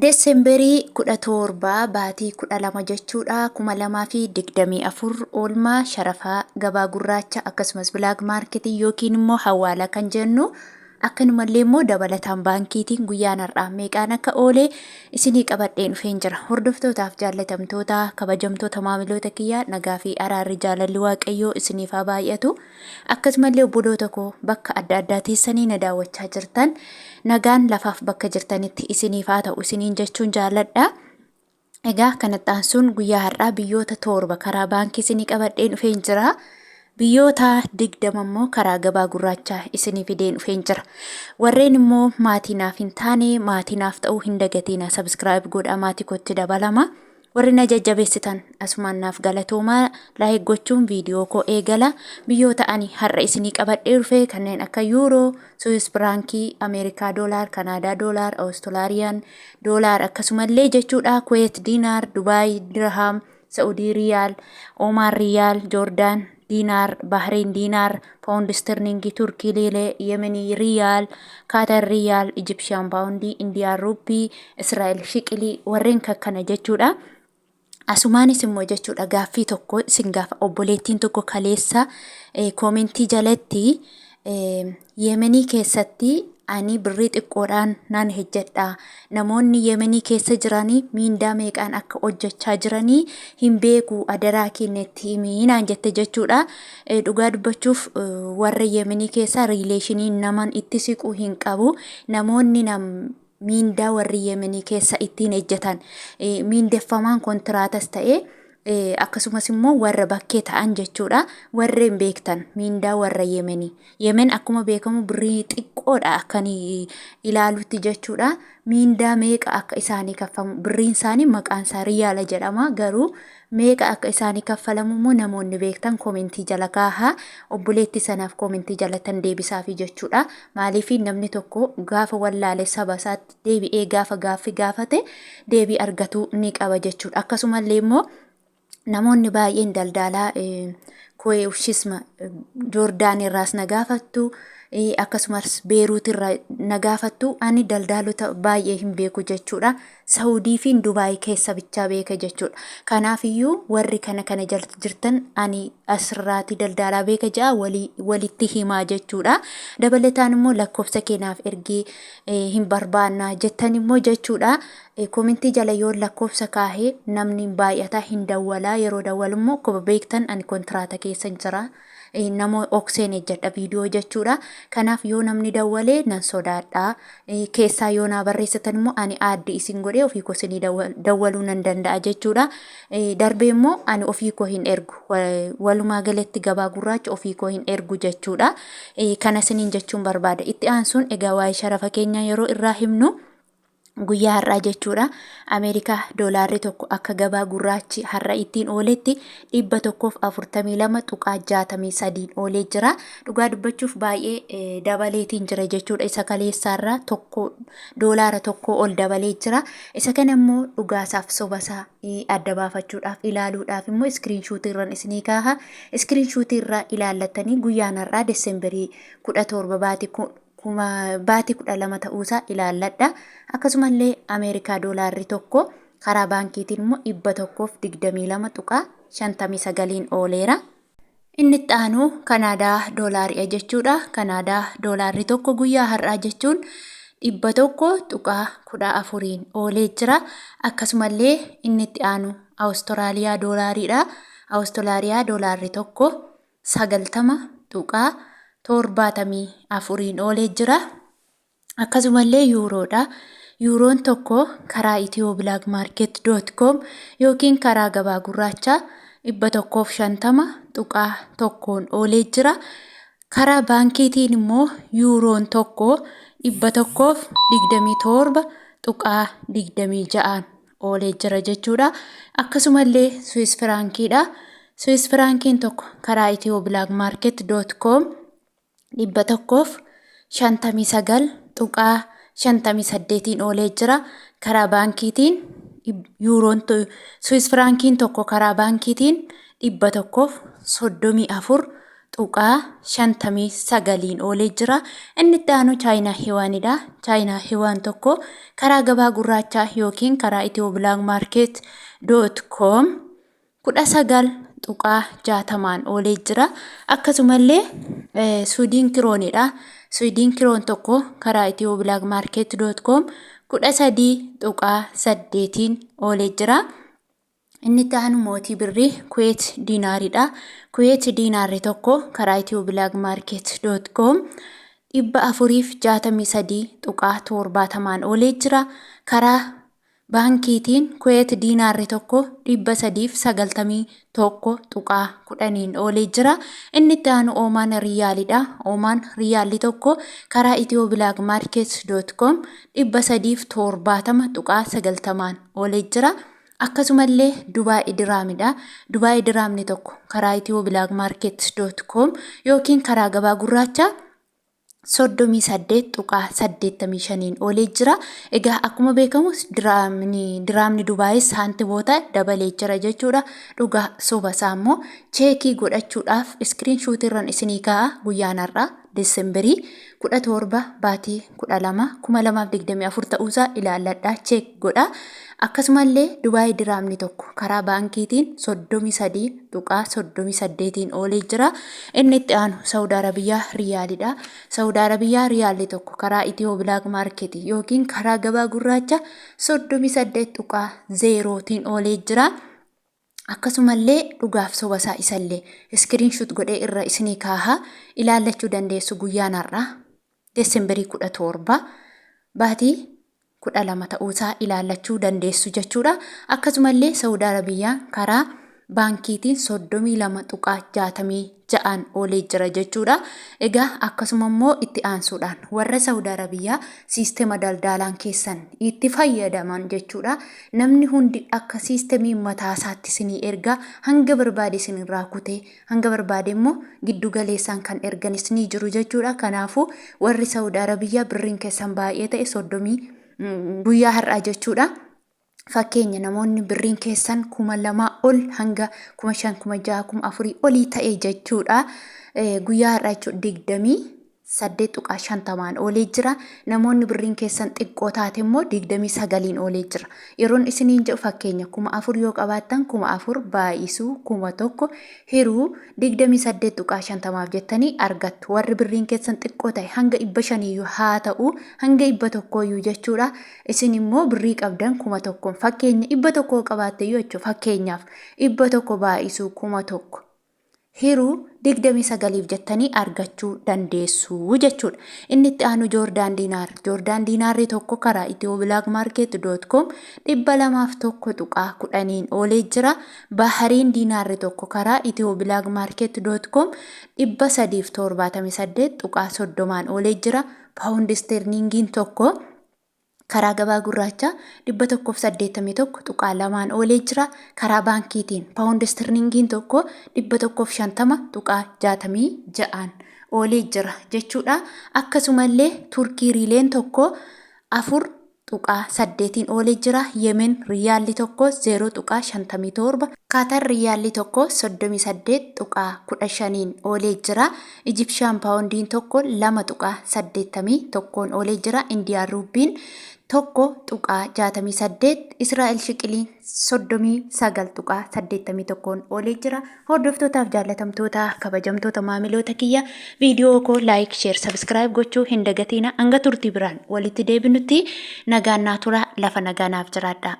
Desemberii 17 baatii 12 jechuudha 2024 oolmaa sharafaa gabaa gurraacha akkasumas bilaak maarketii yookiin immoo Hawwaala kan jennu akkanumallee immoo dabalataan baankiitiin guyyaan har'aa meeqaan akka oolee isinii qabadheen dhufeen jira. Hordoftootaaf jaallatamtoota kabajamtoota maamiloota kiyyaa nagaa fi araarri jaalalli waaqayyoo isiniif haa baay'atu. Akkasumallee obboloota koo bakka adda addaa teessanii na daawwachaa jirtan nagaan lafaaf bakka jirtanitti isiniif haa ta'u isiniin jechuun jaalladha. Egaa kanattaan sun guyyaa har'aa biyyoota torba karaa baankii isinii qabadheen dhufeen jira. Biyyoota 20 immoo karaa gabaa gurraachaa isinii fideen dhufeen jira. Warreen immoo maatiinaaf hin taane maatiinaaf ta'uu hin dagatina subscribe godhaa maatii kootti dabalama. Warri na jajjabeessitan asumaan naaf galatoomaa laayik gochuun viidiyoo koo eegala. Biyyoota ani har'a isinii qabadhee dhufe kanneen akka yuuroo, Swiss firankii, Ameerikaa doolaar, Kanaadaa doolaar, Awustiraaliyaa doolaar akkasumallee jechuudha Kuwait diinaar, Dubaay dirham, Saudi riyaal, Oman riyaal, Joordaan diinaar, Bahrein diinaar, paawundi sterlingii, Turkii liiree, Yemenii riyaal, Kaatar riyaal, Ijipshaan paawundii, Indiyaan ruupii, Israa'el shiqilii warreen kana jechuudha. Asumaanis immoo jechuudha gaaffii tokko isin gaafa obboleettiin tokko kaleessa koomentii jalatti Yemenii keessatti ani birrii xiqqoodhaan nan hojjedha. Namoonni Yemenii keessa jiranii miindaa meeqaan akka hojjechaa jiranii hin beeku adaraa kennetti himiinaan jette jechuudha. Dhugaa dubbachuuf warra Yemenii keessa riileeshinii naman itti siquu hin qabu. Namoonni miindaa warri Yemenii keessa ittiin hojjetan miindeffamaan kontiraatas ta'ee akkasumas immoo warra bakkee ta'an jechuudha. Warreen beektan miindaa warra Yemenii. Yemen akkuma beekamu birrii xiqqoodha akkan ilaalutti jechuudha. Miindaa meeqa akka isaanii kaffamu birriin isaanii maqaan isaa riyaala jedhama garuu meeqa akka isaanii kaffalamu immoo namoonni beektan koomentii jala kaahaa obboleetti sanaaf koomentii jalatan deebisaafi jechuudha. Maaliif namni tokko gaafa wallaale saba isaatti deebi'ee gaafa gaaffii gaafate deebii argatu ni qaba jechuudha. Akkasumallee immoo namoonni baay'een daldalaa Kuweeshisma Joordaan irraas na gaafattu akkasumas Beeruut irraa na gaafattu ani daldalota baay'ee hin beeku jechuudha. Saawudii fi Dubaay keessa bichaa beeka jechuudha. Kanaaf iyyuu warri kana jirtan ani asirraati daldalaa beeka jaa walitti himaa jechuudha. Dabalataan immoo lakkoofsa keenyaaf ergee hin barbaanna jettan immoo jechuudha. Koomentii jala yoo lakkoofsa kaahee namni baay'ataa hin dawwalaa yeroo dawwalu immoo akkuma beektan ani kontraata keessa jira. Nama okseen ejjedha viidiyoo jechuudha. Kanaaf yoo namni dawwalee nan sodaadha. Keessaa yoo naa barreessatan immoo ani aaddi isin godhee ofii koo isinii dawwaluu nan danda'a jechuudha. Darbee immoo ani ofii koo hin ergu. Walumaa galatti gabaa gurraacha ofii koo hin ergu jechuudha. Kana isiniin jechuun barbaada. Itti aansuun egaa waa'ee sharafa keenyaa yeroo irraa himnu guyyaa har'aa jechuudha. Ameerikaa doolaarri tokko akka gabaa gurraachi har'a ittiin ooletti 142.63 oolee jira. Dhugaa dubbachuuf baay'ee dabaleetiin jira jechuudha. Isa kaleessaarraa doolaara tokko ol dabalee jira. Isa kana immoo dhugaasaaf sobasaa adda baafachuudhaaf ilaaluudhaaf immoo iskiriinshuutii irraan isinii kaaha. Iskiriinshuutii irraa ilaallatanii guyyaan har'aa Desemberii 17 baatii 12 ta'uusaa ilaalladha. Akkasumallee Ameerikaa doolaarri tokko karaa baankiitiin immoo 122.59 ooleera. Inni itti aanu Kanaadaa doolaarii jechuudha. Kanaadaa doolaarri tokko guyyaa har'aa jechuun 100.14 oolee jira. Akkasumallee inni itti aanu Awustiraaliyaa doolaariidha. Awustiraaliyaa doolaarri tokko 90.74 oolee jira. Akkasumallee yuuroodha. Yuuroon tokko karaa ethiobilackmarket.com yookiin karaa gabaa gurraachaa 150.1 oolee jira. Karaa baankiitiin immoo yuuroon tokko 127.26 oolee jira jechuudha. Akkasumallee Swiss firankiidha. Swiss firankiin tokko karaa ethiobilackmarket.com 159.58 oolee jira. Karaa baankiitiin Swiss firankiin tokko karaa baankiitiin 134 tuqaa 59 oolee jira. Inni itti aanu Chaayinaa Hiwaanidha. Chaayinaa Hiwaan tokko karaa gabaa gurraachaa yookiin karaa ethioblagmarket.com 19.60 oolee jira. Akkasumallee Suudiin kiroonidha. Suudiin kiroon tokko karaa ethioblagmarket.com 13.8 oolee jira. Inni itti aanu mootii birrii Kuwait diinaaridha. Kuwait diinaarri tokko karaa ethioblagmarket.com 463.70 oolee jira. Karaa Baankiitiin Kuwait diinaarri tokko 391.10 oolee jira. Inni itti aanu Omaan riyaalidha. Omaan riyaalli tokko karaa ethioblagmarket.com 370.90 oolee jira. Akkasumallee Dubaay diraamidha. Dubaay diraamni tokko karaa ethioblagmarket.com yookiin karaa gabaa gurraachaa 38.85 oolee jira. Egaa akkuma beekamu diraamni Dubaay saantiboota dabalee jira jechuudha. Dhugaa soba saammoo cheekii godhachuudhaaf iskiriinshoot irraan isinii kaa'a guyyaan har'aa Desembarii 17 baatii 12 2024 ta'uusaa ilaalladhaa cheek godha. Akkasumallee Dubaay diraamni tokko karaa baankiitiin 33.38 oolee jira. Inni itti aanu Saudi Arabiyaa riyaalidha. Saudi Arabiyaa riyaalli tokko karaa ethioblagmarket yookiin karaa gabaa gurraacha 38.0 oolee jira. Akkasumallee dhugaaf soba isaa isallee iskiriinshoot godhee irra isinii kaa'a ilaallachuu dandeessu guyyaan har'aa Desembarii 17 baatii 12 ta'uusaa ilaallachuu dandeessu jechuudha. Akkasumallee Saudi Arabiyaan karaa baankiitiin 32.66 oolee jira jechuudha. Egaa akkasuma immoo itti aansuudhaan warra Saudi Arabiyaa siistema daldalaan keessan itti fayyadaman jechuudha. Namni hundi akka siistemii mataasaatti isinii erga hanga barbaade isinirraa kutee hanga barbaade immoo giddu galeessaan kan erganis ni jiru jechuudha. Kanaafuu warri Saudi Arabiyaa birriin keessan baay'ee ta'e 30 guyyaa har'aa jechuudha. Fakkeenya namoonni birriin keessan 2,000 ol hanga 5,000, 6,000, 4,000 olii ta'e jechuudha. Guyyaa har'aa jechuudha 28.50 oolee jira. Namoonni birriin keessan xiqqoo taate immoo 29 oolee jira. Yeroon isiniin jedhu fakkeenya 4,000 yoo qabaattan 4,000 baay'isuu 1,000 hiruu 28.50 jettanii argattu. Warri birriin keessan xiqqoo ta'e hanga 500 haa ta'u hanga 100 jechuudha. Isin immoo birrii qabdan 1,000 fakkeenya 100 qabaatte yoo jechuudha. Fakkeenyaaf 100 baay'isuu 1,000 hiruu 29 jettanii argachuu dandeessu jechuudha. Inni itti aanu Joordaan diinaar. Joordaan diinaarri tokko karaa ethioblagmarket.com 201.10 oolee jira. Bahariin diinaarri tokko karaa ethioblagmarket.com 378.30 oolee jira. Paawundi sterlingiin tokko karaa gabaa gurraacha 181.2 oolee jira. Karaa baankiitiin paawundi sterlingiin tokko 150.66 oolee jira jechuudha. Akkasumallee Turkii riileen tokko 4.8 oolee jira. Yemen riyaalli tokko 0.57. Kaatar riyaalli tokko 38.15 oolee jira. Ijipshaan paawundiin tokko 2.81 oolee jira. Indiyaan ruubiin tokko 68. Israa'el shiqiliin 39.81 oolee jira. Hordoftootaaf jaallatamtoota kabajamtoota maamiloota kiyya viidiyoo koo laayik, sheer, sabskiraayib gochuu hin dagatina. Hanga turtii biraan walitti deebinutti nagaan naa tura. Lafa nagaanaaf jiraadha.